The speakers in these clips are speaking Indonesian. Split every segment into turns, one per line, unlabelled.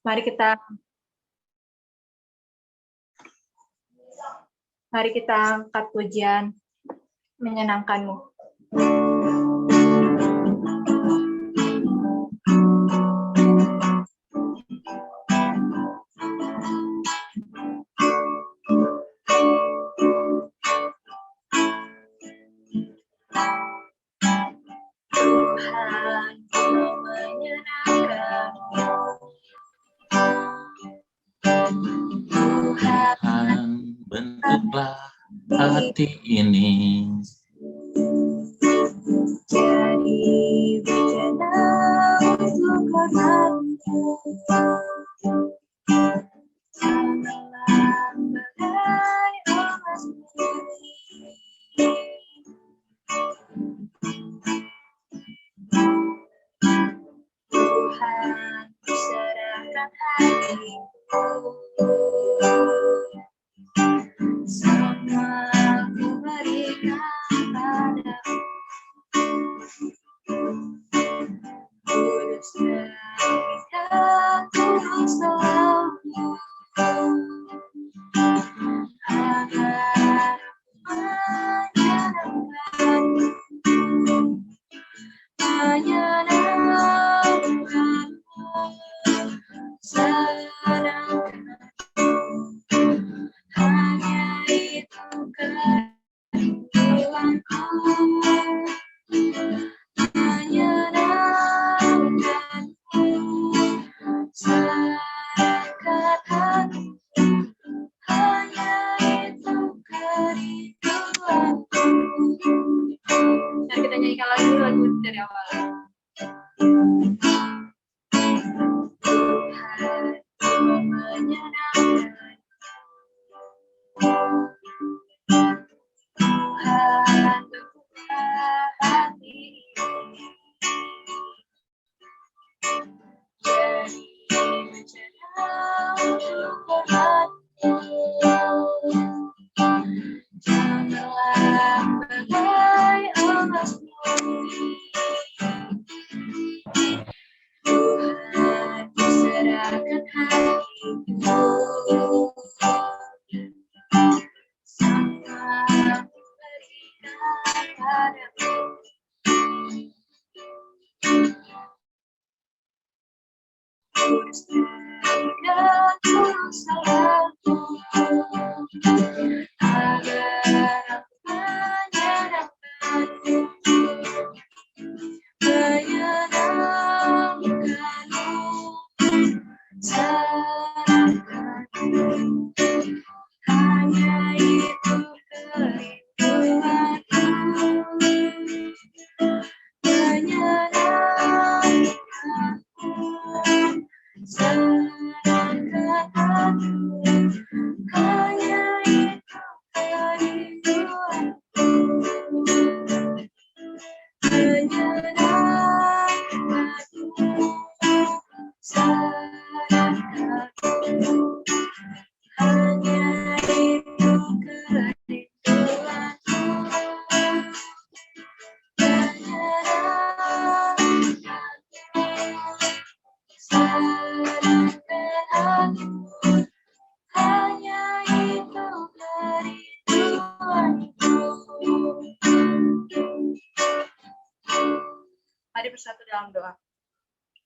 Mari kita angkat pujian menyenangkanmu. Tuhan menyenangkanmu.
Tuhan, bentuklah hati ini
jadi bejana untuk hormatmu. Janganlah bagai emas murni. Tuhan, serahkan hatiku. Semua ku berikan padamu. Kudus dan tulus selalu. Agar menyenangkanmu, senangkan hanya itu kerinduanku. Menyenangkanmu, senangkan hatiku, hanya itu kerinduanku. Mari kita nyanyikan lagu dari awal. Tuhan menyenangkan, Tuhan membuka hati ini jadi bejana untuk hormatmu. Janganlah bagai emas murni. Tuhan, serahkan hatiku. Semua ku berikan padamu. Kudus dan tulus selalu. Agar aku menyenangkanmu. Menyenangkanmu, senangkanmu, hanya itu kerinduanku. Menyenangkanmu, senangkan hatiku, hanya itu kerinduanku. Menyenangkanmu, senangkanmu, hanya itu kerinduanku. Menyenangkanmu, senangkan hatiku, hanya itu kerinduanku. Mari bersatu dalam doa.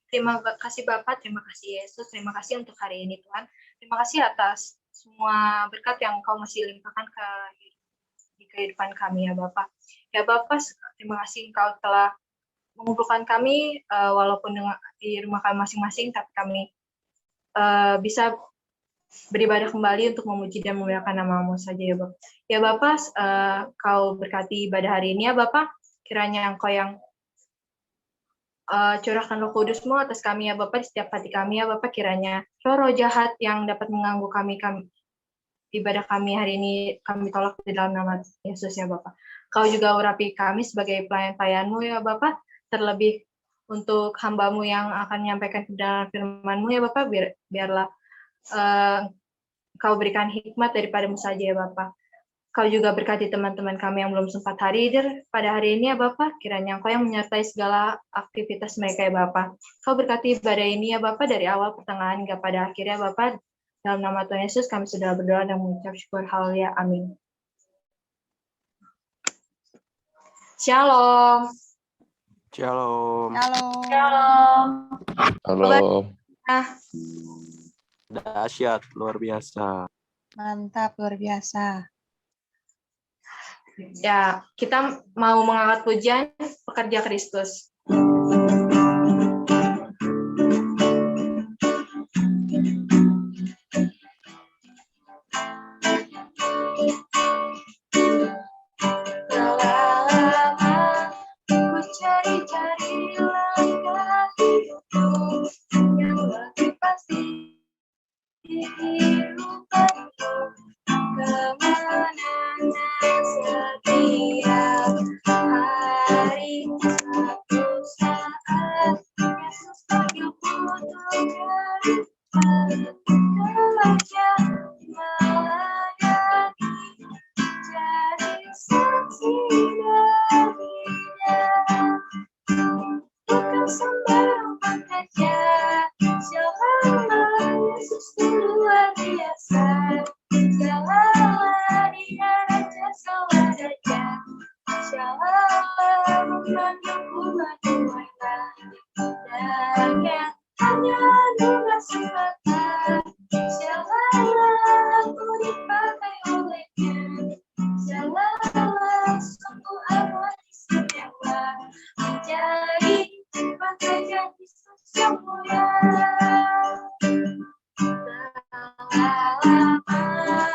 Terima kasih Bapak, terima kasih Yesus, terima kasih untuk hari ini Tuhan. Terima kasih atas semua berkat yang Kau masih limpahkan di kehidupan kami ya Bapak. Ya Bapak, terima kasih Engkau telah mengumpulkan kami walaupun di rumah kami masing-masing, tapi kami bisa beribadah kembali untuk memuji dan memuliakan nama-Mu saja ya Bapak. Ya Bapak, Kau berkati ibadah hari ini ya Bapak. Kiranya Engkau yang curahkan Roh Kudus-Mu atas kami ya Bapak, di setiap hati kami ya Bapak. Kiranya roh-roh jahat yang dapat mengganggu kami ibadah kami hari ini kami tolak di dalam nama Yesus ya Bapak. Kau juga urapi kami sebagai pelayan-pelayan-Mu ya Bapak, terlebih untuk hamba-Mu yang akan menyampaikan kebenaran firman-Mu ya Bapak, biarlah Kau berikan hikmat daripada-Mu saja ya Bapak. Kau juga berkati teman-teman kami yang belum sempat hadir pada hari ini ya Bapak. Kiranya Engkau yang menyertai segala aktivitas mereka ya Bapak. Kau berkati ibadah ini ya Bapak dari awal pertengahan hingga pada akhirnya Bapak. Dalam nama Tuhan Yesus kami sudah berdoa dan mengucap syukur. Haleluya. Amin. Shalom.
Shalom.
Shalom.
Halo.
Dahsyat, luar biasa.
Mantap, luar biasa.
Ya, kita mau mengangkat pujian Pekerja Kristus. Ku cari-cari langkah hidupku yang lebih pasti hidupanku. Kemenangan setiap hari, satu saat Yesus panggilku untuk bekerja melayani, jadi saksi darinya. Bukan sembarang pekerja, jalanlah Yesus luar biasa. Jalanlah Dia Raja Sawadaya, jalanlah memanggilku menuailah. Dan yang hanya dua semata, jalanlah aku dipakai olehnya. Jalanlah sungguh amat istimewa, menjadi pekerja Kristus yang mulia.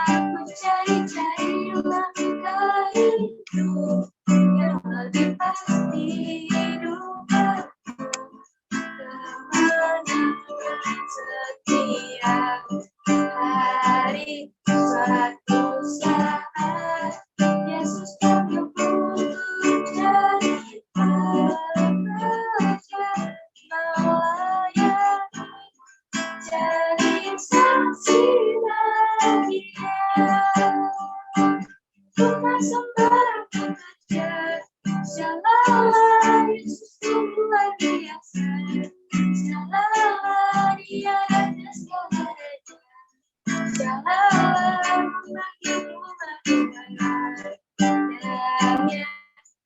Aku cari-cari langkah hidup yang lebih pasti hidupku. Kemenangan setiap hari, suatu saat Yesus panggilku untuk jadi pekerja melayani, jadi saksi baginya. Bukan sembarang pekerja, jalanlah Yesus luar biasa. Jalanlah Dia Raja Sawadaya, jalanlah memanggilku menuailah. Dan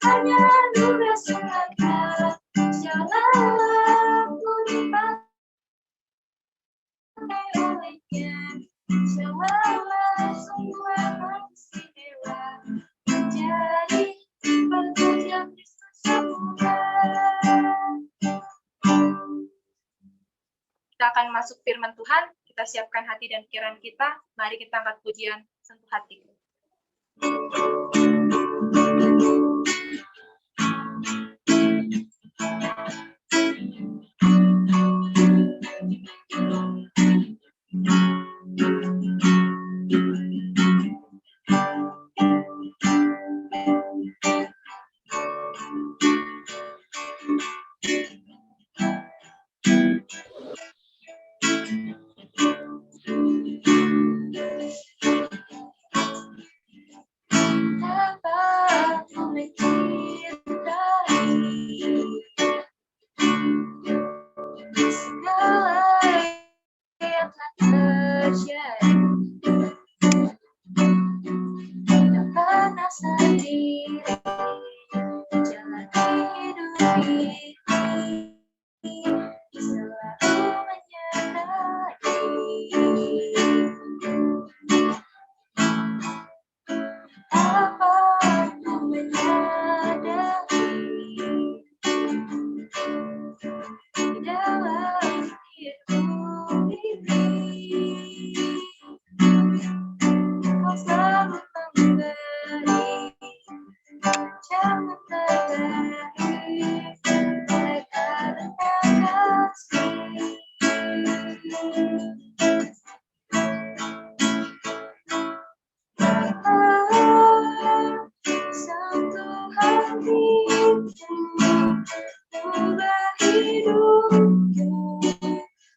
hanya dua semata, jalanlah aku dipakai olehnya. Jalanlah sungguh amat istimewa, menjadi pekerja Kristus yang mulia. Kita akan masuk firman Tuhan, kita siapkan hati dan pikiran kita. Mari kita angkat pujian sentuh hati.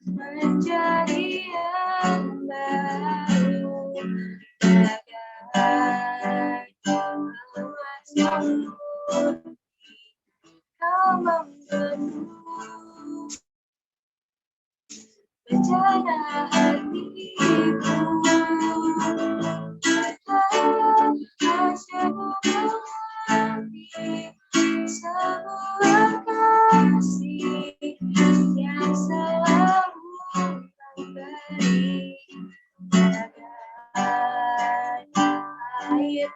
menjadi yang baru. sebuah kasih yang selalu memberi air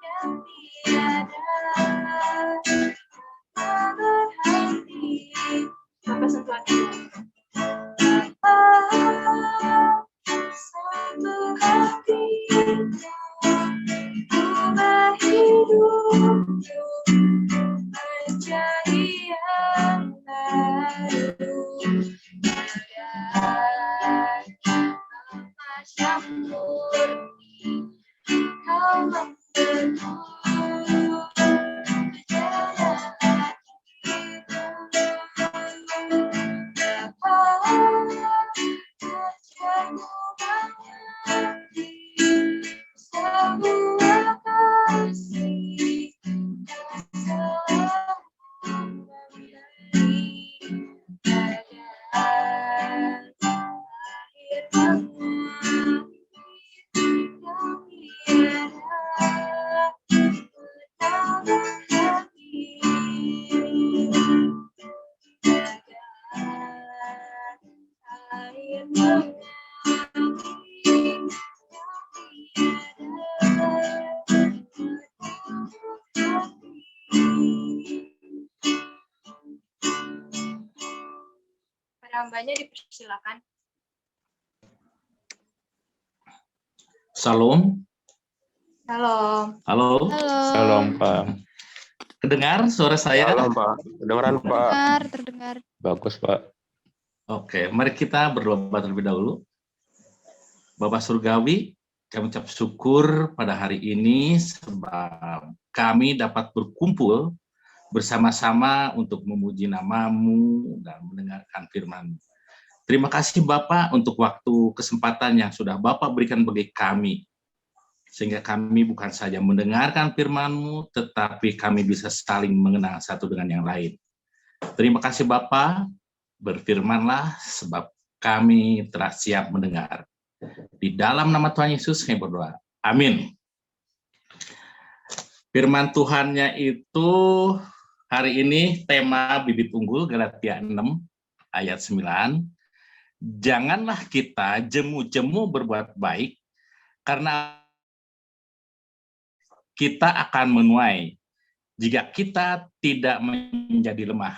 yang tiada berhenti. Maka sentuhan satu hati ubah hidupku menjadi yang baru dan emas yang murni kau membentuk jalan hatiku wajahmu mengerti sebuah kasih yang selalu memberi badan akhir mengalir yang tiada bertambah hati badan air mengalir Penambahnya dipersilakan.
Salam.
Halo.
Halo.
Shalom, Pak.
Kedengar suara saya?
Halo, Pak. Kedengeran, Pak.
Terdengar.
Bagus, Pak.
Oke, mari kita berdoa terlebih dahulu. Bapak Surgawi, kami ucap syukur pada hari ini sebab kami dapat berkumpul bersama-sama untuk memuji nama-Mu dan mendengarkan firman-Mu. Terima kasih Bapak untuk waktu kesempatan yang sudah Bapak berikan bagi kami. Sehingga kami bukan saja mendengarkan firman-Mu, tetapi kami bisa saling mengenal satu dengan yang lain. Terima kasih Bapak, berfirmanlah sebab kami telah siap mendengar. Di dalam nama Tuhan Yesus kami berdoa. Amin. Firman Tuhannya itu hari ini tema bibit unggul Galatia 6 ayat 9. Janganlah kita jemu-jemu berbuat baik karena kita akan menuai jika kita tidak menjadi lemah.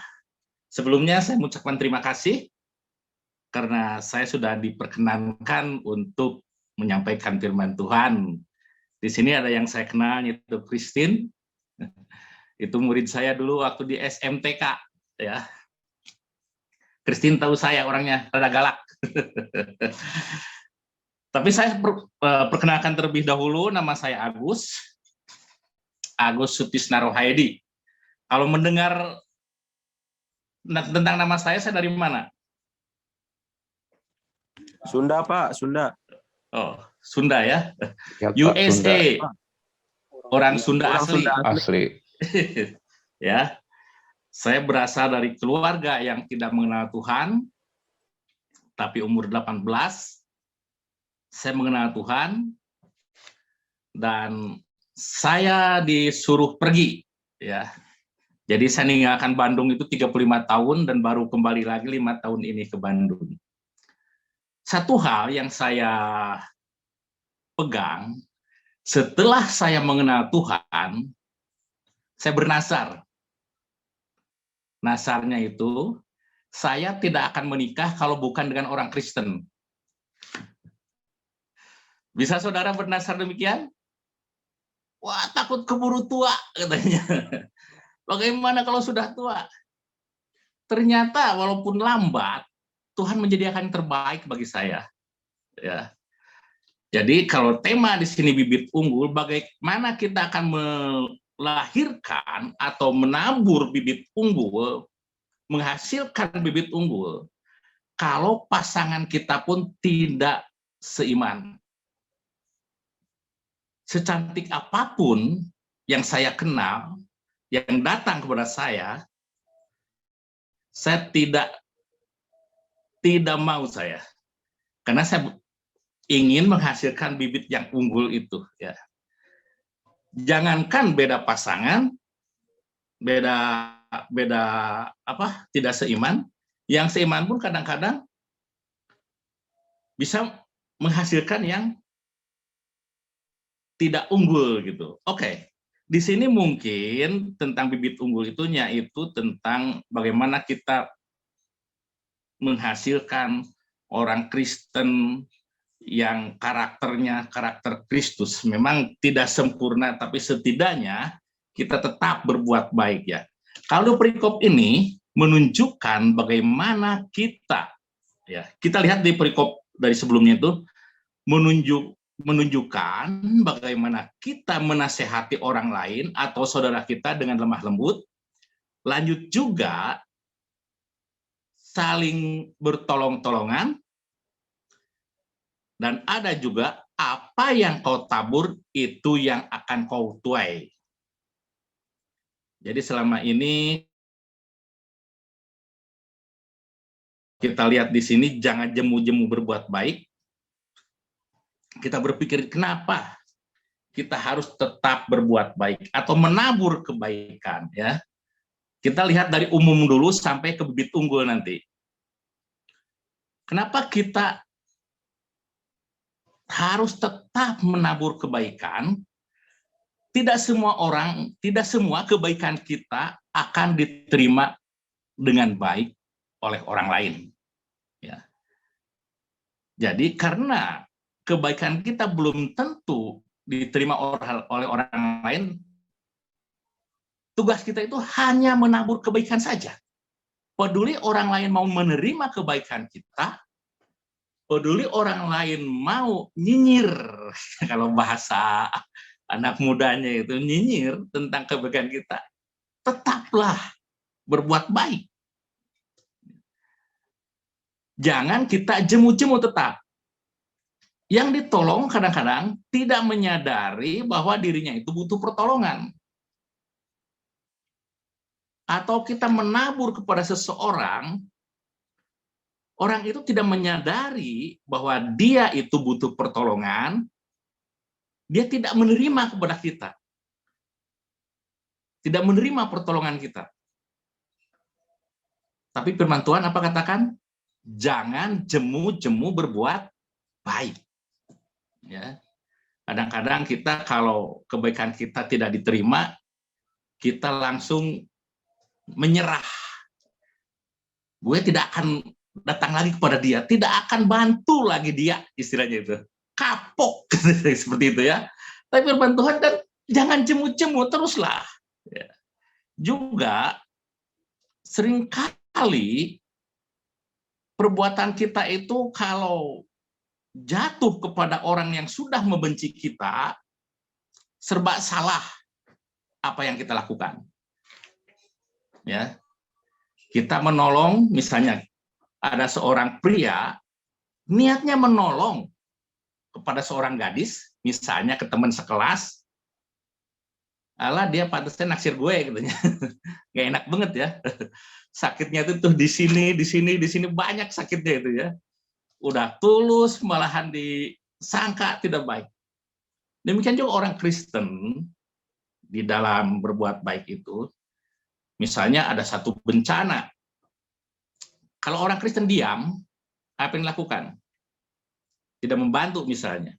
Sebelumnya saya mengucapkan terima kasih karena saya sudah diperkenankan untuk menyampaikan firman Tuhan. Di sini ada yang saya kenal, yaitu Christine. Itu murid saya dulu waktu di SMTK. Ya. Christine tahu saya orangnya rada galak. Tapi saya perkenalkan terlebih dahulu, nama saya Agus Sutisna Rohaidi. Kalau mendengar tentang nama saya dari mana?
Sunda, Pak. Sunda.
Oh, Sunda ya.
Ya, Pak,
USA.
Sunda.
Orang Sunda
Orang
asli.
Sunda
Asli.
Ya. Saya berasal dari keluarga yang tidak mengenal Tuhan, tapi umur 18 saya mengenal Tuhan dan saya disuruh pergi, ya. Jadi saya meninggalkan Bandung itu 35 tahun dan baru kembali lagi 5 tahun ini ke Bandung. Satu hal yang saya pegang, setelah saya mengenal Tuhan, saya bernazar. Nazarnya itu, saya tidak akan menikah kalau bukan dengan orang Kristen. Bisa saudara bernazar demikian? Wah, takut keburu tua, katanya. Bagaimana kalau sudah tua? Ternyata walaupun lambat, Tuhan menyediakan yang terbaik bagi saya. Ya. Jadi kalau tema di sini bibit unggul, bagaimana kita akan melahirkan atau menabur bibit unggul, menghasilkan bibit unggul, kalau pasangan kita pun tidak seiman. Secantik apapun yang saya kenal, yang datang kepada saya tidak Tidak mau saya. Karena saya ingin menghasilkan bibit yang unggul itu, ya. Jangankan beda pasangan, beda apa? Tidak seiman, yang seiman pun kadang-kadang bisa menghasilkan yang tidak unggul gitu. Oke. Di sini mungkin tentang bibit unggul itunya itu tentang bagaimana kita menghasilkan orang Kristen yang karakternya karakter Kristus. Memang tidak sempurna, tapi setidaknya kita tetap berbuat baik ya. Kalau perikop ini menunjukkan bagaimana kita, ya kita lihat di perikop dari sebelumnya itu menunjukkan bagaimana kita menasehati orang lain atau saudara kita dengan lemah lembut. Lanjut juga saling bertolong-tolongan, dan ada juga apa yang kau tabur itu yang akan kau tuai. Jadi selama ini kita lihat di sini jangan jemu-jemu berbuat baik. Kita berpikir kenapa kita harus tetap berbuat baik atau menabur kebaikan ya. Kita lihat dari umum dulu sampai ke bibit unggul nanti. Kenapa kita harus tetap menabur kebaikan? Tidak semua orang, tidak semua kebaikan kita akan diterima dengan baik oleh orang lain. Ya. Jadi karena kebaikan kita belum tentu diterima oleh orang lain, tugas kita itu hanya menabur kebaikan saja. Peduli orang lain mau menerima kebaikan kita, peduli orang lain mau nyinyir, kalau bahasa anak mudanya itu nyinyir tentang kebaikan kita, tetaplah berbuat baik. Jangan kita jemu-jemu tetap. Yang ditolong kadang-kadang tidak menyadari bahwa dirinya itu butuh pertolongan. Atau kita menabur kepada seseorang, orang itu tidak menyadari bahwa dia itu butuh pertolongan, dia tidak menerima kepada kita. Tidak menerima pertolongan kita. Tapi firman Tuhan apa katakan? Jangan jemu-jemu berbuat baik. Ya. Kadang-kadang kita kalau kebaikan kita tidak diterima, kita langsung menyerah. Gue tidak akan datang lagi kepada dia, tidak akan bantu lagi dia, istilahnya itu. Kapok, seperti itu ya. Tapi firman Tuhan kan jangan jemu-jemu, teruslah. Ya. Juga seringkali perbuatan kita itu kalau jatuh kepada orang yang sudah membenci kita, serba salah apa yang kita lakukan. Ya, kita menolong, misalnya ada seorang pria niatnya menolong kepada seorang gadis, misalnya ke teman sekelas, alah dia pantasnya naksir gue, katanya. Gak enak banget ya. Sakitnya itu tuh di sini banyak sakitnya itu ya. Udah tulus, malahan disangka tidak baik. Demikian juga orang Kristen di dalam berbuat baik itu. Misalnya ada satu bencana. Kalau orang Kristen diam, apa yang dilakukan? Tidak membantu misalnya.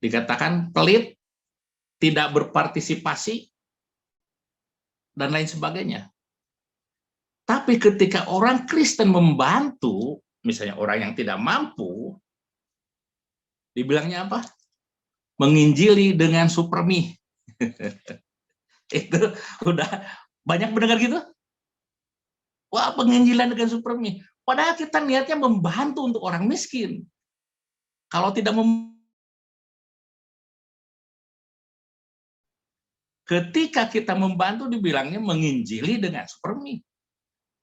Dikatakan pelit, tidak berpartisipasi, dan lain sebagainya. Tapi ketika orang Kristen membantu, misalnya orang yang tidak mampu, dibilangnya apa? Menginjili dengan supermi. Itu udah banyak mendengar gitu? Wah, penginjilan dengan supermi. Padahal kita niatnya membantu untuk orang miskin. Kalau tidak ketika kita membantu dibilangnya menginjili dengan supermi.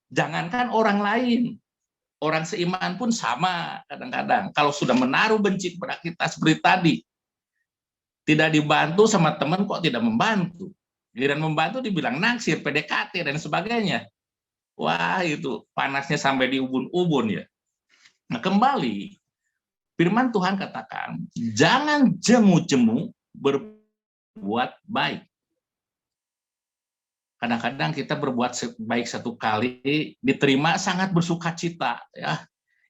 Jangankan orang lain, orang seiman pun sama kadang-kadang. Kalau sudah menaruh benci kepada kita seperti tadi, tidak dibantu sama teman kok tidak membantu. Giliran membantu dibilang naksir, PDKT dan sebagainya. Wah, itu panasnya sampai di ubun-ubun ya. Nah, kembali firman Tuhan katakan, jangan jemu-jemu berbuat baik. Kadang-kadang kita berbuat baik satu kali, diterima sangat bersuka cita, ya.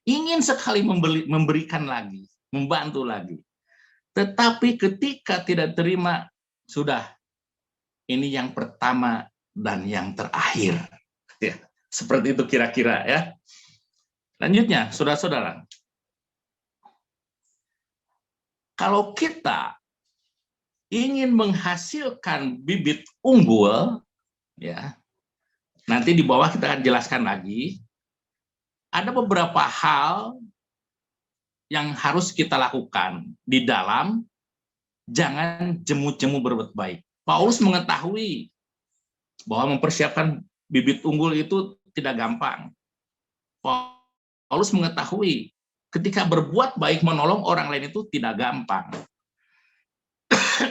Ingin sekali memberikan lagi, membantu lagi. Tetapi ketika tidak terima, sudah, ini yang pertama dan yang terakhir. Ya, seperti itu kira-kira, ya. Lanjutnya, saudara-saudara. Kalau kita ingin menghasilkan bibit unggul, ya, nanti di bawah kita akan jelaskan lagi, ada beberapa hal yang harus kita lakukan di dalam jangan jemu-jemu berbuat baik. Paulus mengetahui bahwa mempersiapkan bibit unggul itu tidak gampang. Paulus mengetahui ketika berbuat baik menolong orang lain itu tidak gampang.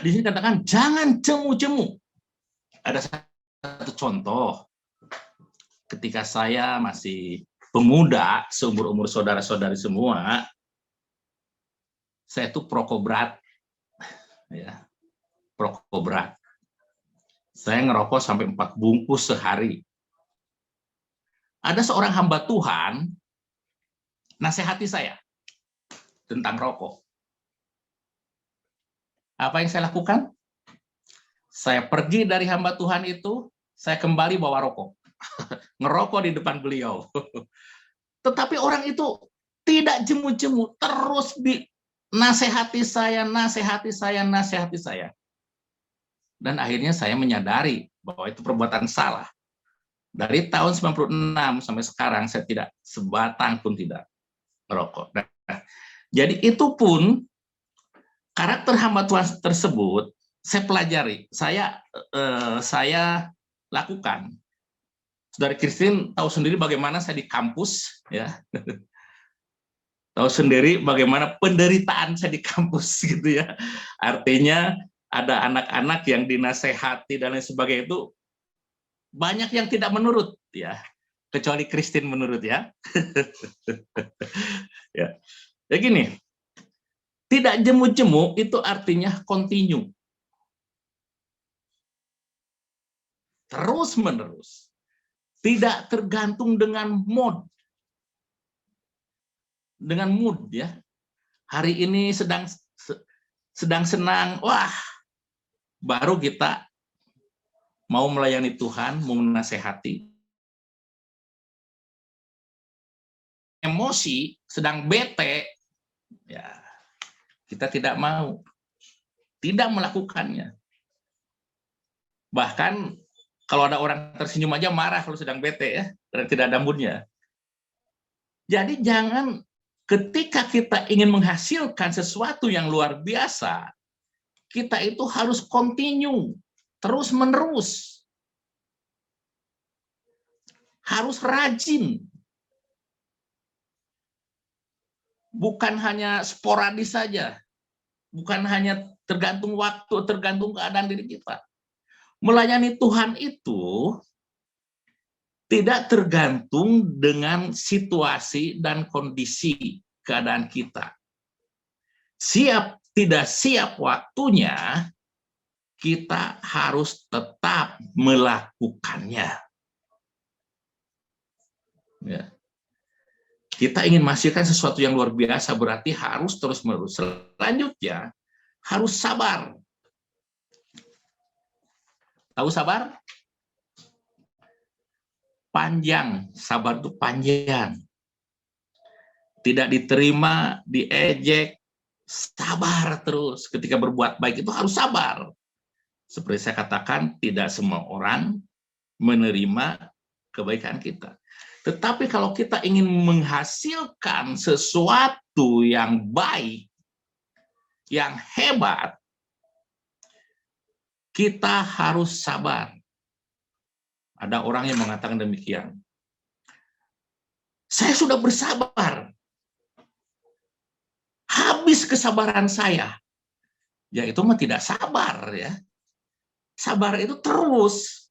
Di sini katakan jangan jemu-jemu. Ada satu contoh. Ketika saya masih pemuda, seumur-umur saudara-saudari semua, saya itu perokok berat. Ya, perokok berat. Saya ngerokok sampai 4 bungkus sehari. Ada seorang hamba Tuhan nasihati saya tentang rokok. Apa yang saya lakukan? Saya pergi dari hamba Tuhan itu, saya kembali bawa rokok. Ngerokok di depan beliau. Tetapi orang itu tidak jemu-jemu, terus nasihati saya. Dan akhirnya saya menyadari bahwa itu perbuatan salah. Dari tahun 96 sampai sekarang saya tidak sebatang pun tidak merokok. Nah, jadi itu pun karakter hamba Tuhan tersebut saya pelajari, saya lakukan. Saudara Christine tahu sendiri bagaimana saya di kampus, ya. Tahu sendiri bagaimana penderitaan saya di kampus, gitu ya. Artinya ada anak-anak yang dinasehati dan lain sebagainya itu banyak yang tidak menurut, ya. Kecuali Christine menurut, ya. Ya. Ya gini, tidak jemu-jemu itu artinya continue. Terus-menerus. Tidak tergantung dengan mood. Dengan mood, ya. Hari ini sedang senang, wah, baru kita mau melayani Tuhan, mau menasehati. Emosi, sedang bete, ya, kita tidak mau. Tidak melakukannya. Bahkan kalau ada orang tersenyum aja marah kalau sedang bete, ya, dan tidak ada moodnya. Jadi jangan ketika kita ingin menghasilkan sesuatu yang luar biasa, kita itu harus continue, terus-menerus. Harus rajin. Bukan hanya sporadis saja. Bukan hanya tergantung waktu, tergantung keadaan diri kita. Melayani Tuhan itu tidak tergantung dengan situasi dan kondisi keadaan kita. Siap, tidak siap waktunya, kita harus tetap melakukannya. Ya. Kita ingin menghasilkan sesuatu yang luar biasa, berarti harus terus-menerus. Selanjutnya, harus sabar. Tahu sabar? Panjang, sabar itu panjang. Tidak diterima, diejek, sabar terus. Ketika berbuat baik itu harus sabar. Seperti saya katakan, tidak semua orang menerima kebaikan kita. Tetapi kalau kita ingin menghasilkan sesuatu yang baik, yang hebat, kita harus sabar. Ada orang yang mengatakan demikian. Saya sudah bersabar. Habis kesabaran saya. Ya itu mah tidak sabar, ya. Sabar itu terus.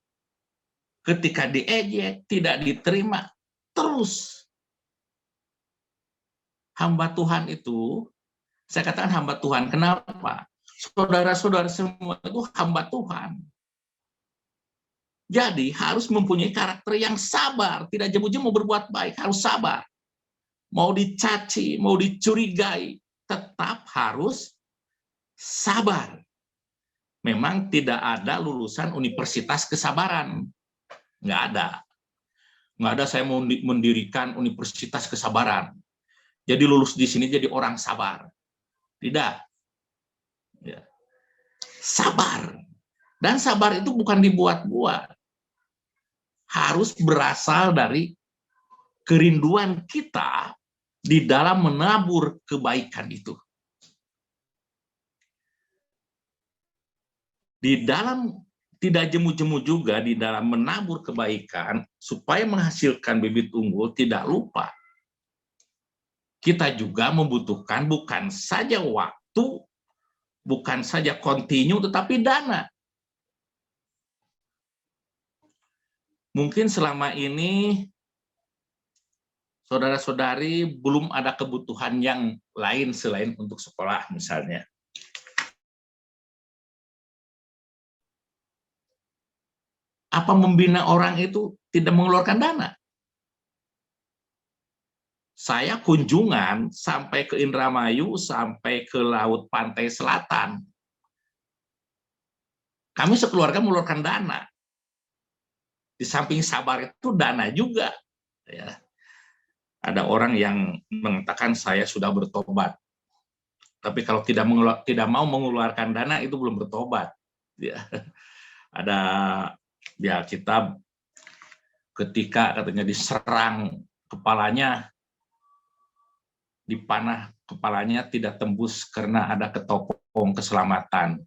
Ketika diejek, tidak diterima, terus. hamba Tuhan itu, saya katakan hamba Tuhan, kenapa? Saudara-saudara semua itu hamba Tuhan. Jadi harus mempunyai karakter yang sabar, tidak jemu-jemu berbuat baik, harus sabar. Mau dicaci, mau dicurigai, tetap harus sabar. Memang tidak ada lulusan universitas kesabaran. Nggak ada. Nggak ada saya mau mendirikan universitas kesabaran. Jadi lulus di sini jadi orang sabar. Tidak. Ya. Sabar. Dan sabar itu bukan dibuat-buat. Harus berasal dari kerinduan kita di dalam menabur kebaikan itu. Di dalam tidak jemu-jemu juga di dalam menabur kebaikan supaya menghasilkan bibit unggul, tidak lupa kita juga membutuhkan bukan saja waktu, bukan saja kontinu, tetapi dana. Mungkin selama ini saudara-saudari belum ada kebutuhan yang lain selain untuk sekolah misalnya. Apa membina orang itu tidak mengeluarkan dana? Saya kunjungan sampai ke Indramayu, sampai ke Laut Pantai Selatan. Kami sekeluarga mengeluarkan dana. Di samping sabar itu dana juga. Ya. Ada orang yang mengatakan saya sudah bertobat. Tapi kalau tidak mau mengeluarkan dana itu belum bertobat. Ya. Ada ya kita ketika katanya diserang kepalanya, dipanah kepalanya tidak tembus karena ada ketopong keselamatan.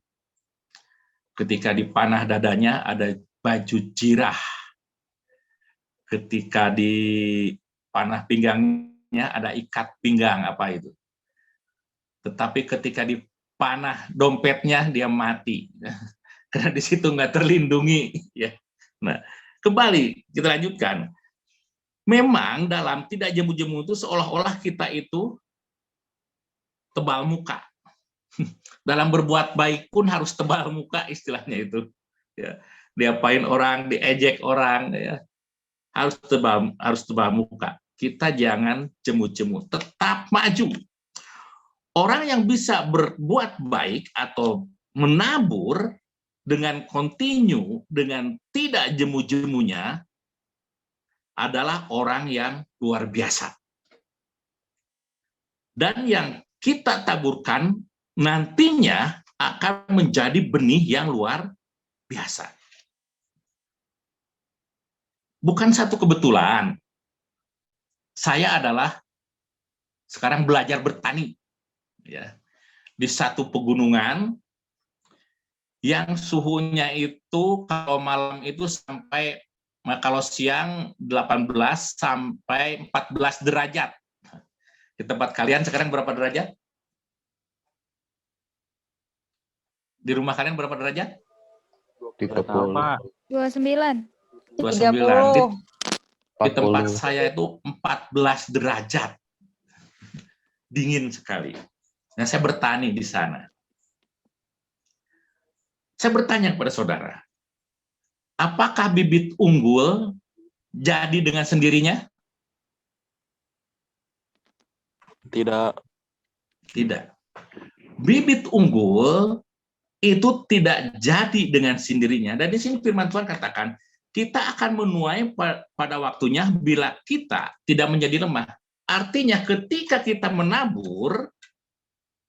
Ketika dipanah dadanya ada baju jirah. Ketika di panah pinggangnya ada ikat pinggang apa itu. Tetapi ketika dipanah dompetnya dia mati. Karena di situ nggak terlindungi. Ya. Nah, kembali kita lanjutkan. Memang dalam tidak jemu-jemu itu seolah-olah kita itu tebal muka. Dalam berbuat baik pun harus tebal muka istilahnya itu. Ya. Diapain orang, diejek orang, ya. Harus tebal muka. Kita jangan jemu-jemu, tetap maju. Orang yang bisa berbuat baik atau menabur dengan kontinu, dengan tidak jemu-jemunya, adalah orang yang luar biasa. Dan yang kita taburkan nantinya akan menjadi benih yang luar biasa. Bukan satu kebetulan. Saya adalah sekarang belajar bertani. Ya. Di satu pegunungan yang suhunya itu kalau malam itu sampai, kalau siang 18 sampai 14 derajat. Di tempat kalian sekarang berapa derajat? Di rumah kalian berapa derajat?
30.
29.
29. Di tempat
40.
saya itu 14 derajat. Dingin sekali. Nah, saya bertani di sana. Saya bertanya kepada saudara, apakah bibit unggul jadi dengan sendirinya?
Tidak.
Tidak. Bibit unggul itu tidak jadi dengan sendirinya. Dan di sini firman Tuhan katakan, kita akan menuai pada waktunya bila kita tidak menjadi lemah. Artinya ketika kita menabur,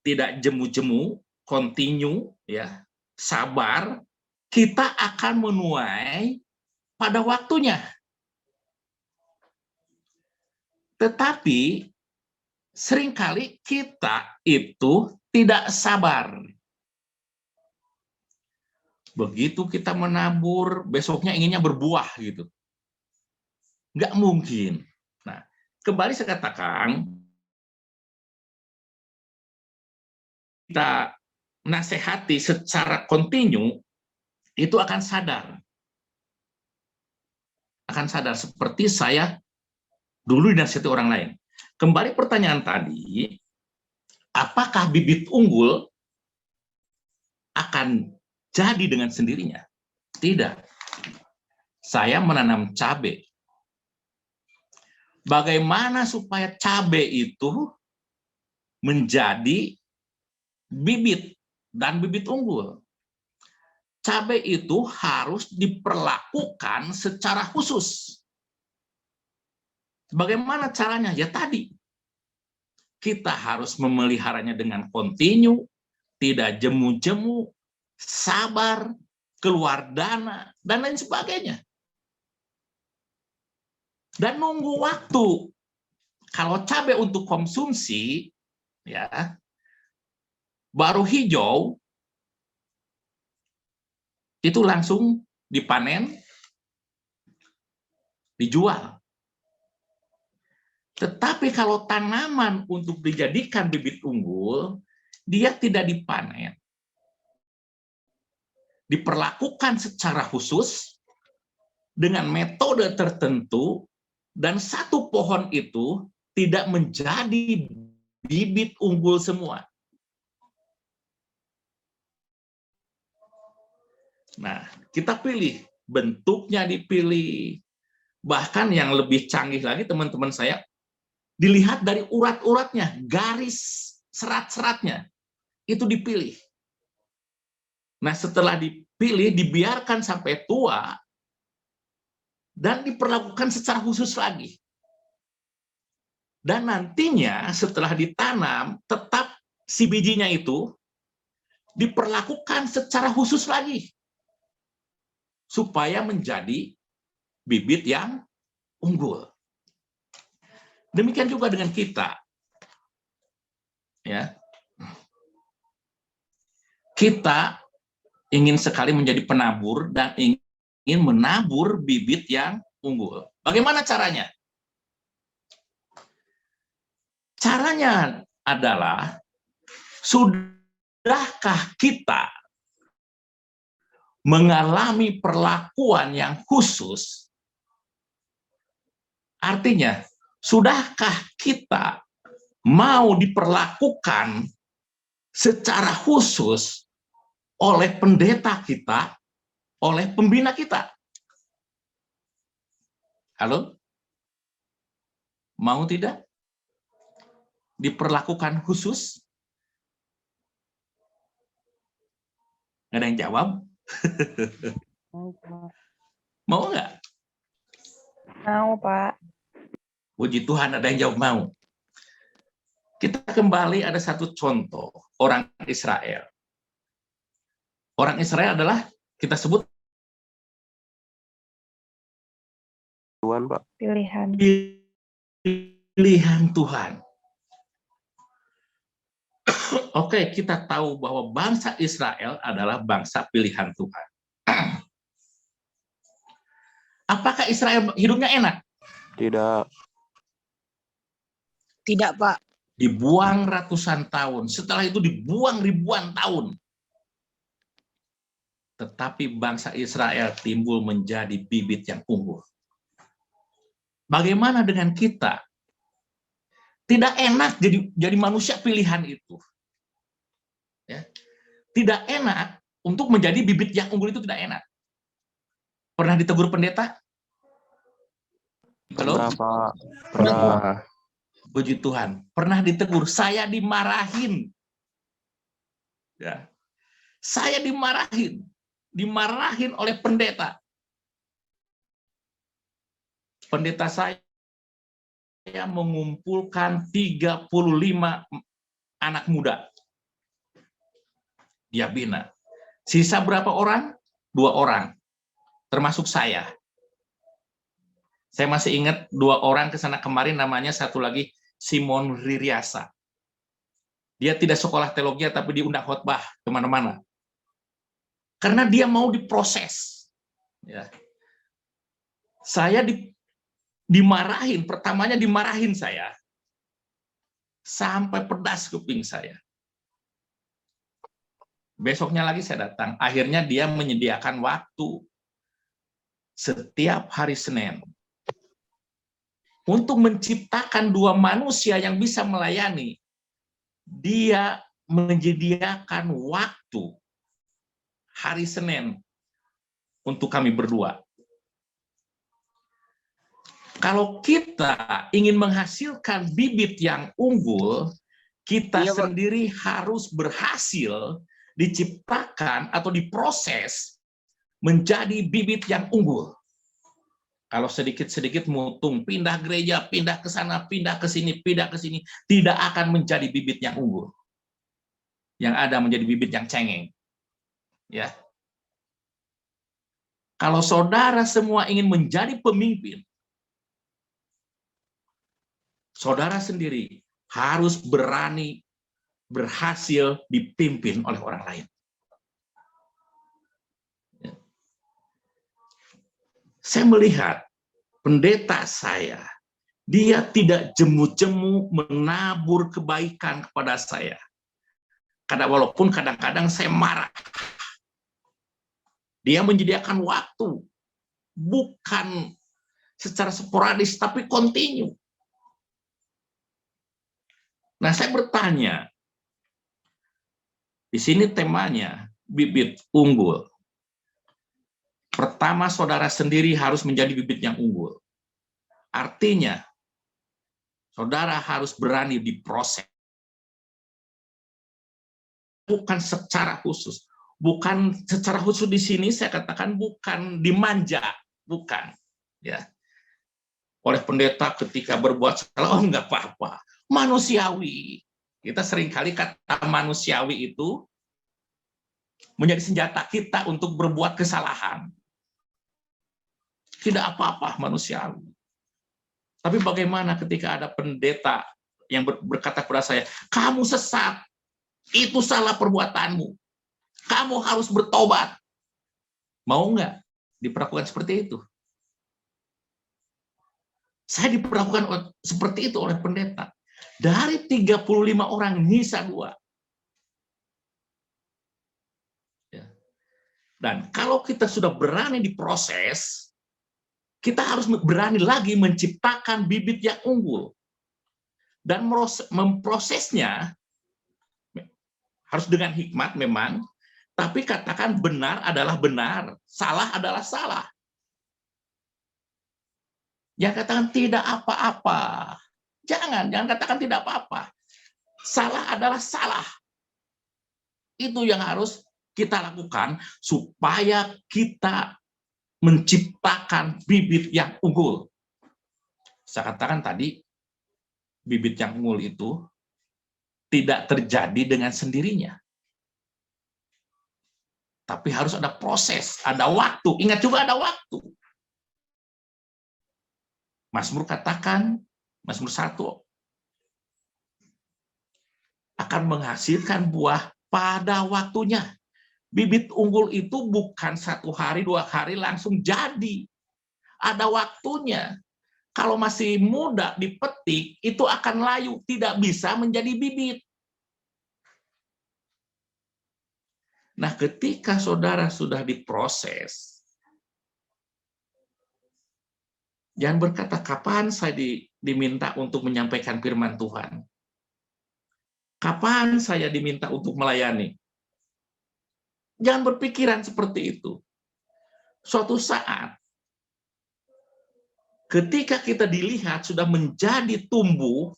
tidak jemu-jemu, kontinu, ya, sabar, kita akan menuai pada waktunya. Tetapi seringkali kita itu tidak sabar. Begitu kita menabur, besoknya inginnya berbuah gitu. Nggak mungkin. Nah, kembali saya katakan, kita nasihati secara kontinu, itu akan sadar. Akan sadar, seperti saya dulu dinasihati orang lain. kembali pertanyaan tadi, apakah bibit unggul akan jadi dengan sendirinya? Tidak. Saya menanam cabai. Bagaimana supaya cabai itu menjadi bibit dan bibit unggul? Cabai itu harus diperlakukan secara khusus. Bagaimana caranya? Ya tadi, kita harus memeliharanya dengan kontinu, tidak jemu-jemu, sabar, keluar dana, dan lain sebagainya. Dan nunggu waktu. Kalau cabai untuk konsumsi, ya, baru hijau, itu langsung dipanen, dijual. Tetapi kalau tanaman untuk dijadikan bibit unggul, dia tidak dipanen. Diperlakukan secara khusus, dengan metode tertentu, dan satu pohon itu tidak menjadi bibit unggul semua. Nah, kita pilih, bentuknya dipilih. Bahkan yang lebih canggih lagi teman-teman saya, dilihat dari urat-uratnya, garis serat-seratnya, itu dipilih. Nah, setelah dipilih, dibiarkan sampai tua, dan diperlakukan secara khusus lagi. Dan nantinya setelah ditanam, tetap si bijinya itu diperlakukan secara khusus lagi. Supaya menjadi bibit yang unggul. Demikian juga dengan kita. Ya. Kita ingin sekali menjadi penabur dan ingin menabur bibit yang unggul. Bagaimana caranya? Caranya adalah, sudahkah kita mengalami perlakuan yang khusus? Artinya, sudahkah kita mau diperlakukan secara khusus oleh pendeta kita, oleh pembina kita? Halo? Mau tidak diperlakukan khusus? Nggak ada yang jawab? Mau nggak?
Mau, Pak.
Puji Tuhan, ada yang jawab mau. Kita kembali, ada satu contoh, orang Israel. Orang Israel adalah, kita sebut,
Tuhan, Pak.
Pilihan.
pilihan Tuhan. Oke, kita tahu bahwa bangsa Israel adalah bangsa pilihan Tuhan. Apakah Israel hidupnya enak?
Tidak.
Tidak, Pak.
Dibuang ratusan tahun, setelah itu dibuang ribuan tahun. Tetapi bangsa Israel timbul menjadi bibit yang unggul. Bagaimana dengan kita? Tidak enak jadi manusia pilihan itu. Ya. Tidak enak untuk menjadi bibit yang unggul, itu tidak enak. Pernah ditegur pendeta? Halo?
Pernah, Pak. Pernah.
Puji Tuhan. Pernah ditegur, saya dimarahin. Ya. Saya dimarahin. Dimarahin oleh pendeta. Pendeta saya mengumpulkan 35 anak muda. Dia bina. Sisa berapa orang? 2 orang. Termasuk saya. Saya masih ingat 2 orang ke sana kemarin, namanya satu lagi Simon Ririasa. Dia tidak sekolah teologi, tapi diundang khotbah kemana-mana. Karena dia mau diproses. Ya. Saya dimarahin, pertamanya dimarahin saya. Sampai pedas kuping saya. Besoknya lagi saya datang. Akhirnya dia menyediakan waktu setiap hari Senin. untuk menciptakan dua manusia yang bisa melayani, dia menyediakan waktu hari Senin untuk kami berdua. Kalau kita ingin menghasilkan bibit yang unggul, kita sendiri harus berhasil diciptakan atau diproses menjadi bibit yang unggul. Kalau sedikit-sedikit mutung, pindah gereja, pindah ke sana, pindah ke sini, tidak akan menjadi bibit yang unggul. Yang ada menjadi bibit yang cengeng. Ya. Kalau saudara semua ingin menjadi pemimpin, saudara sendiri harus berani berhasil dipimpin oleh orang lain. Ya. Saya melihat pendeta saya, dia tidak jemu-jemu menabur kebaikan kepada saya. Karena walaupun kadang-kadang saya marah, dia menyediakan waktu, bukan secara sporadis, tapi kontinu. Nah, saya bertanya, di sini temanya bibit unggul. Pertama, saudara sendiri harus menjadi bibit yang unggul. Artinya, saudara harus berani diproses. Bukan secara khusus. Bukan secara khusus di sini saya katakan bukan dimanja, bukan. Ya. Oleh pendeta ketika berbuat salah, oh enggak apa-apa. Manusiawi. Kita seringkali kata manusiawi itu menjadi senjata kita untuk berbuat kesalahan. Tidak apa-apa manusiawi. Tapi bagaimana ketika ada pendeta yang berkata kepada saya, kamu sesat, itu salah perbuatanmu, kamu harus bertobat. Mau nggak diperlakukan seperti itu? Saya diperlakukan seperti itu oleh pendeta. Dari 35 orang, nyisa 2. Ya. Dan kalau kita sudah berani diproses, kita harus berani lagi menciptakan bibit yang unggul. Dan memprosesnya harus dengan hikmat memang, tapi katakan benar adalah benar, salah adalah salah. Jangan katakan tidak apa-apa. Jangan katakan tidak apa-apa. Salah adalah salah. Itu yang harus kita lakukan supaya kita menciptakan bibit yang unggul. Saya katakan tadi, bibit yang unggul itu tidak terjadi dengan sendirinya. Tapi harus ada proses, ada waktu. Ingat juga ada waktu. Mazmur katakan, Mazmur 1, akan menghasilkan buah pada waktunya. Bibit unggul itu bukan 1 hari, 2 hari langsung jadi. Ada waktunya. Kalau masih muda dipetik, itu akan layu, tidak bisa menjadi bibit. Nah, ketika saudara sudah diproses, jangan berkata, kapan saya diminta untuk menyampaikan firman Tuhan? Kapan saya diminta untuk melayani? Jangan berpikiran seperti itu. Suatu saat, ketika kita dilihat sudah menjadi tumbuh,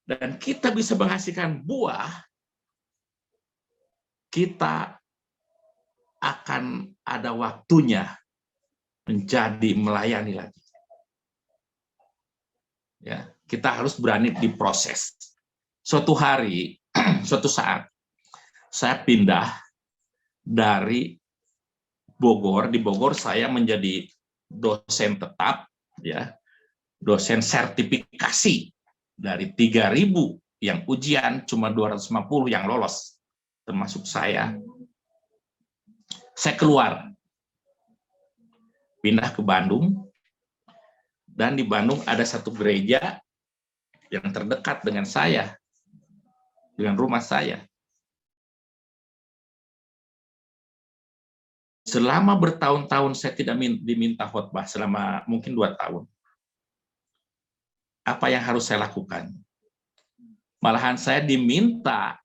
dan kita bisa menghasilkan buah, kita akan ada waktunya menjadi melayani lagi. Ya, kita harus berani diproses. Suatu hari, suatu saat, saya pindah dari Bogor. Di Bogor saya menjadi dosen tetap, ya, dosen sertifikasi. Dari 3.000 yang ujian, cuma 250 yang lolos, termasuk saya. Saya keluar, pindah ke Bandung, dan di Bandung ada satu gereja yang terdekat dengan saya, dengan rumah saya. Selama bertahun-tahun saya tidak diminta khotbah, selama mungkin 2 tahun. apa yang harus saya lakukan. Malahan saya diminta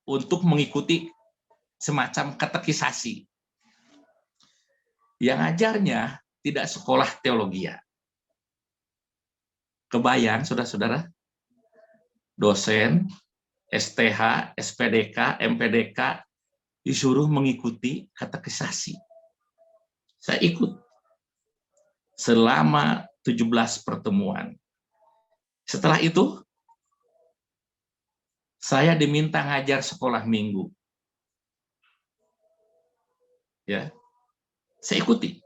untuk mengikuti semacam katekisasi. Yang ajarnya tidak sekolah teologi. Kebayang, saudara-saudara? Dosen, STH, SPDK, MPDK, disuruh mengikuti katekisasi. Saya ikut selama 17 pertemuan. Setelah itu, saya diminta ngajar sekolah minggu. Ya, saya ikuti.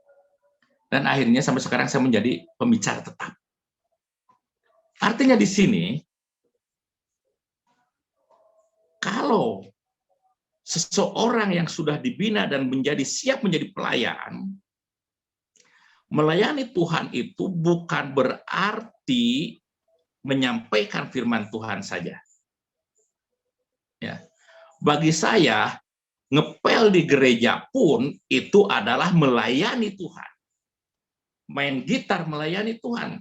Dan akhirnya sampai sekarang saya menjadi pembicara tetap. Artinya di sini, kalau seseorang yang sudah dibina dan menjadi siap menjadi pelayan, melayani Tuhan itu bukan berarti menyampaikan firman Tuhan saja. Ya. Bagi saya, ngepel di gereja pun itu adalah melayani Tuhan. Main gitar melayani Tuhan.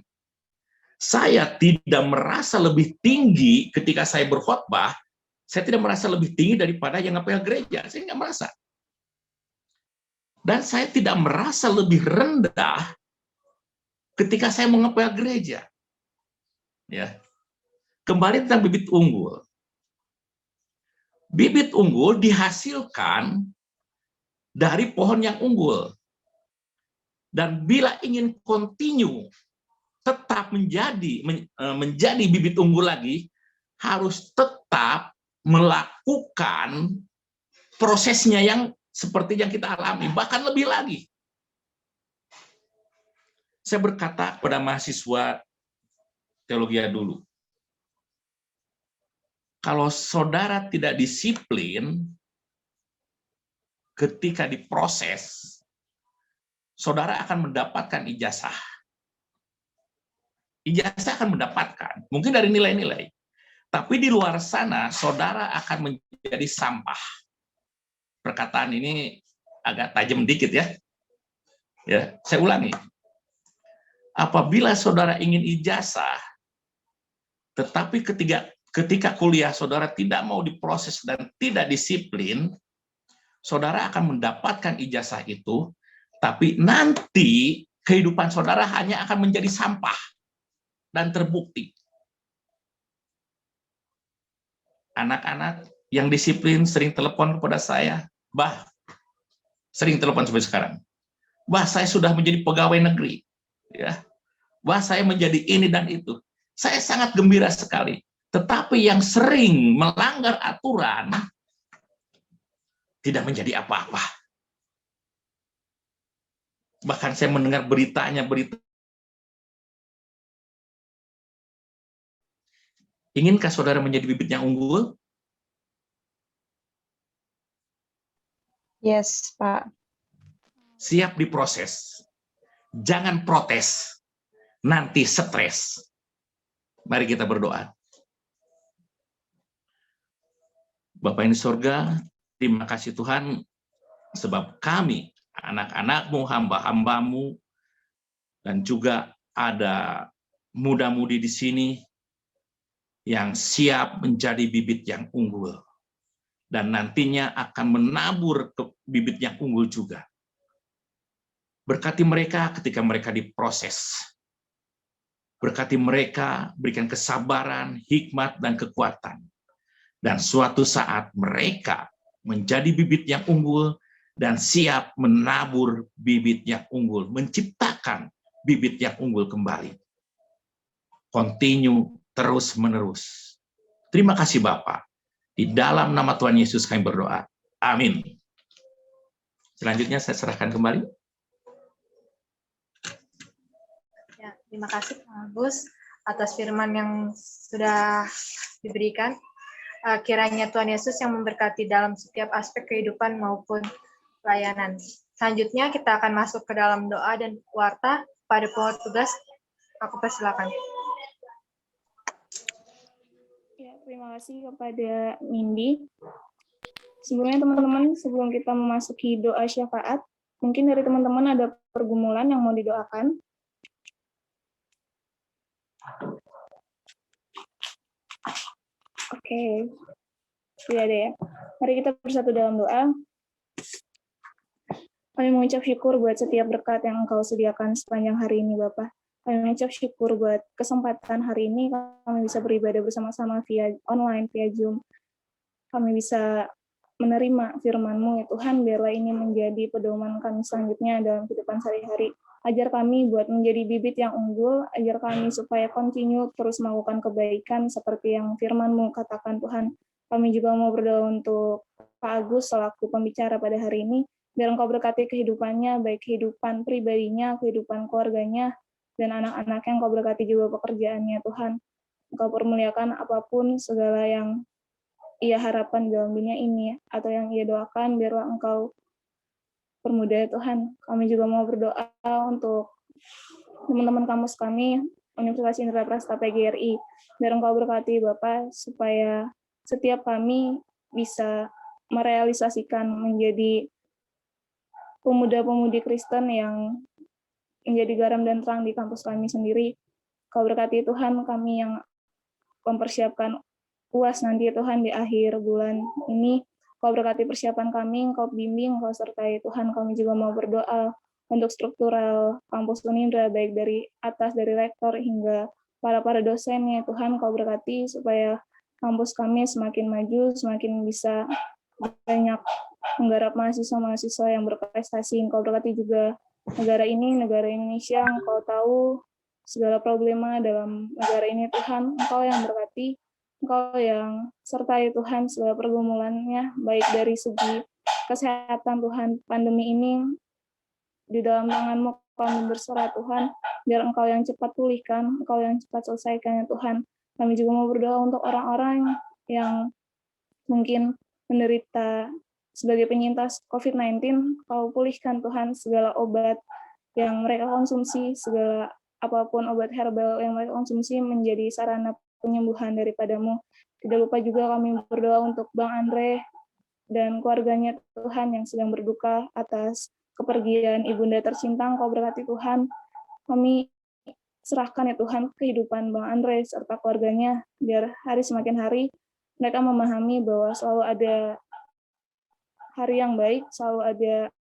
Saya tidak merasa lebih tinggi ketika saya berkhotbah. Saya tidak merasa lebih tinggi daripada yang ngepel gereja. Saya nggak merasa. Dan saya tidak merasa lebih rendah ketika saya mengepel gereja. Ya. Kembali tentang bibit unggul. Bibit unggul dihasilkan dari pohon yang unggul. Dan bila ingin continue, tetap menjadi bibit unggul lagi, harus tetap melakukan prosesnya yang seperti yang kita alami, bahkan lebih lagi. Saya berkata kepada mahasiswa teologi dulu, kalau saudara tidak disiplin ketika diproses, saudara akan mendapatkan ijazah. Ijazah akan mendapatkan, mungkin dari nilai-nilai. Tapi di luar sana, saudara akan menjadi sampah. Perkataan ini agak tajam dikit ya. Ya, saya ulangi. Apabila saudara ingin ijazah, tetapi ketika kuliah saudara tidak mau diproses dan tidak disiplin, saudara akan mendapatkan ijazah itu, tapi nanti kehidupan saudara hanya akan menjadi sampah dan terbukti. Anak-anak yang disiplin sering telepon kepada saya, Bah, sering telepon sampai sekarang. Bah, saya sudah menjadi pegawai negeri. Ya. Bah, saya menjadi ini dan itu. Saya sangat gembira sekali. Tetapi yang sering melanggar aturan tidak menjadi apa-apa. Bahkan saya mendengar berita. Inginkah saudara menjadi bibit yang unggul?
Yes, Pak.
Siap diproses. Jangan protes. Nanti stres. Mari kita berdoa. Bapa yang di surga, terima kasih Tuhan, sebab kami, anak-anak-Mu, hamba-hamba-Mu, dan juga ada muda-mudi di sini, yang siap menjadi bibit yang unggul. Dan nantinya akan menabur ke bibit yang unggul juga. Berkati mereka ketika mereka diproses. Berkati mereka, berikan kesabaran, hikmat, dan kekuatan. Dan suatu saat mereka menjadi bibit yang unggul dan siap menabur bibit yang unggul. Menciptakan bibit yang unggul kembali. Continue terus-menerus. Terima kasih Bapak. Di dalam nama Tuhan Yesus kami berdoa. Amin. Selanjutnya saya serahkan kembali.
Ya, terima kasih Pak Agus atas firman yang sudah diberikan. Kiranya Tuhan Yesus yang memberkati dalam setiap aspek kehidupan maupun pelayanan. Selanjutnya kita akan masuk ke dalam doa dan warta. Pada petugas, aku persilakan.
Terima kasih kepada Nindi. Sebelumnya teman-teman, sebelum kita memasuki doa syafaat, mungkin dari teman-teman ada pergumulan yang mau didoakan. Oke, tidak ada ya. Mari kita bersatu dalam doa. Kami mengucap syukur buat setiap berkat yang Engkau sediakan sepanjang hari ini, Bapak. Kami mengucap syukur buat kesempatan hari ini kami bisa beribadah bersama-sama via online, via Zoom. Kami bisa menerima firman-Mu, ya Tuhan, biarlah ini menjadi pedoman kami selanjutnya dalam kehidupan sehari-hari. Ajar kami buat menjadi bibit yang unggul, ajar kami supaya continue terus melakukan kebaikan seperti yang firman-Mu katakan, Tuhan. Kami juga mau berdoa untuk Pak Agus selaku pembicara pada hari ini, biar Engkau berkati kehidupannya, baik kehidupan pribadinya, kehidupan keluarganya, dan anak-anaknya. Engkau berkati juga pekerjaannya, Tuhan. Engkau permuliakan apapun segala yang ia harapkan dalam dunia ini, atau yang ia doakan, biarlah Engkau permudah, Tuhan. Kami juga mau berdoa untuk teman-teman kampus kami, Universitas Indra Prasta PGRI, biar Engkau berkati, Bapak, supaya setiap kami bisa merealisasikan menjadi pemuda-pemudi Kristen yang menjadi garam dan terang di kampus kami sendiri. Kau berkati Tuhan kami yang mempersiapkan UAS nanti Tuhan di akhir bulan ini. Kau berkati persiapan kami, Kau bimbing, Kau sertai Tuhan. Kami juga mau berdoa untuk struktural kampus Unindra, baik dari atas, dari rektor hingga para dosennya. Tuhan, Kau berkati supaya kampus kami semakin maju, semakin bisa banyak menggarap mahasiswa-mahasiswa yang berprestasi. Engkau berkati juga negara ini, negara Indonesia. Engkau tahu segala problema dalam negara ini, Tuhan. Engkau yang berkati, Engkau yang sertai Tuhan segala pergumulannya, baik dari segi kesehatan, Tuhan. Pandemi ini di dalam tangan-Mu kami berserah, Tuhan, biar Engkau yang cepat pulihkan, Engkau yang cepat selesaikan, ya Tuhan. Kami juga mau berdoa untuk orang-orang yang mungkin menderita sebagai penyintas COVID-19, Kau pulihkan Tuhan segala obat yang mereka konsumsi, segala apapun obat herbal yang mereka konsumsi menjadi sarana penyembuhan daripada-Mu. Tidak lupa juga kami berdoa untuk Bang Andre dan keluarganya, Tuhan, yang sedang berduka atas kepergian ibunda tercinta. Kau berkati Tuhan, kami serahkan ya Tuhan kehidupan Bang Andre serta keluarganya, biar hari semakin hari mereka memahami bahwa selalu ada hari yang baik, selalu ada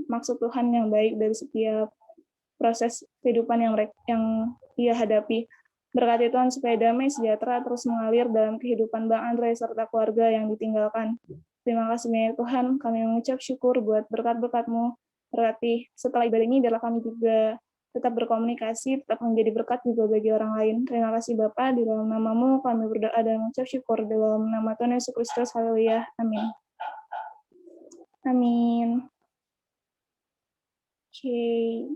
maksud Tuhan yang baik dari setiap proses kehidupan yang ia hadapi. Berkati Tuhan supaya damai sejahtera terus mengalir dalam kehidupan Bang Andre serta keluarga yang ditinggalkan. Terima kasih banyak Tuhan, kami mengucap syukur buat berkat-berkat-Mu. Berarti setelah ibadah ini adalah kami juga tetap berkomunikasi, tetap menjadi berkat juga bagi orang lain. Terima kasih Bapa, di dalam nama-Mu kami berdoa dan mengucap syukur dalam nama Tuhan Yesus Kristus. Haleluya. Amin. Amin. Oke.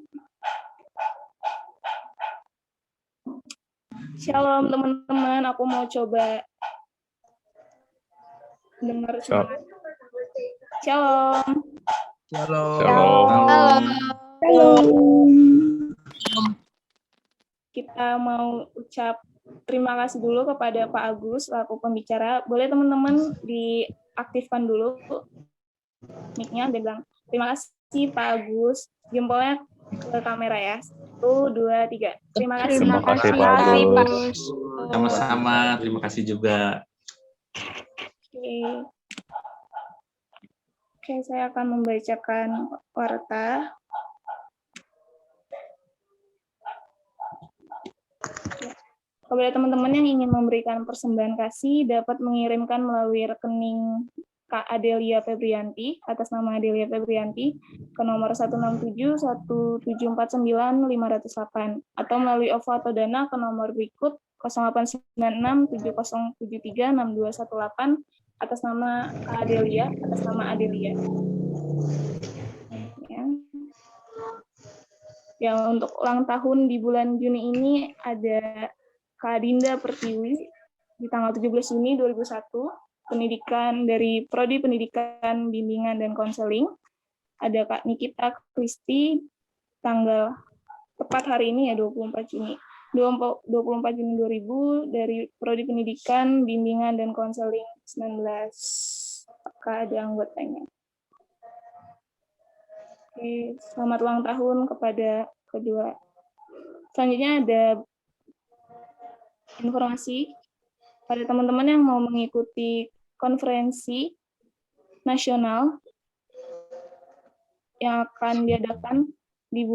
Shalom teman-teman, aku mau coba dengar suara. Shalom.
Shalom.
Kita mau ucap terima kasih dulu kepada Pak Agus selaku pembicara. Boleh teman-teman diaktifkan dulu mic-nya dan bilang terima kasih Pak Agus. Jempolnya ke kamera ya. 1, 2, 3. Terima kasih.
Terima kasih Pak Agus.
Sama-sama, terima kasih juga.
Oke, saya akan membacakan warta. Kepada teman-teman yang ingin memberikan persembahan kasih, dapat mengirimkan melalui rekening Kak Adelia Febrianti, atas nama Adelia Febrianti, ke nomor 167-1749508, atau melalui OVO atau Dana ke nomor berikut 0896-7073-6218, atas nama Kak Adelia, atas nama Adelia. Ya, untuk ulang tahun di bulan Juni ini ada Kak Dinda Pertiwi di tanggal 17 Juni 2001, pendidikan dari Prodi Pendidikan Bimbingan dan Konseling. Ada Kak Nikita Kristi tanggal tepat hari ini ya 24 Juni 2000 dari Prodi Pendidikan Bimbingan dan Konseling 19. Apakah ada anggotanya? Oke, selamat ulang tahun kepada kedua. Selanjutnya ada informasi pada teman-teman yang mau mengikuti konferensi nasional yang akan diadakan di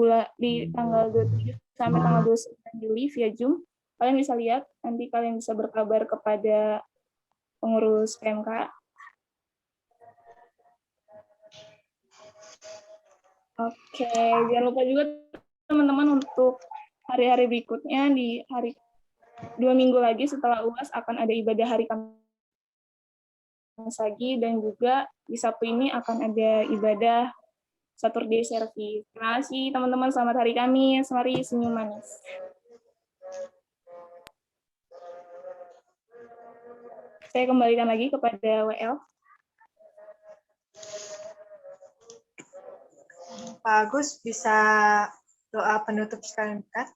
tanggal 27 sampai tanggal 29 Juli via Zoom. Kalian bisa lihat, nanti kalian bisa berkabar kepada pengurus PMK. Oke, jangan lupa juga teman-teman untuk hari-hari berikutnya, di hari 2 minggu lagi setelah UAS akan ada ibadah hari Kamis lagi, dan juga di Sabtu ini akan ada ibadah Saturday Service. Terima kasih teman-teman, selamat hari Kamis. Mari senyum manis. Saya kembalikan lagi kepada WL.
Pak Agus bisa doa penutup sekalian kan?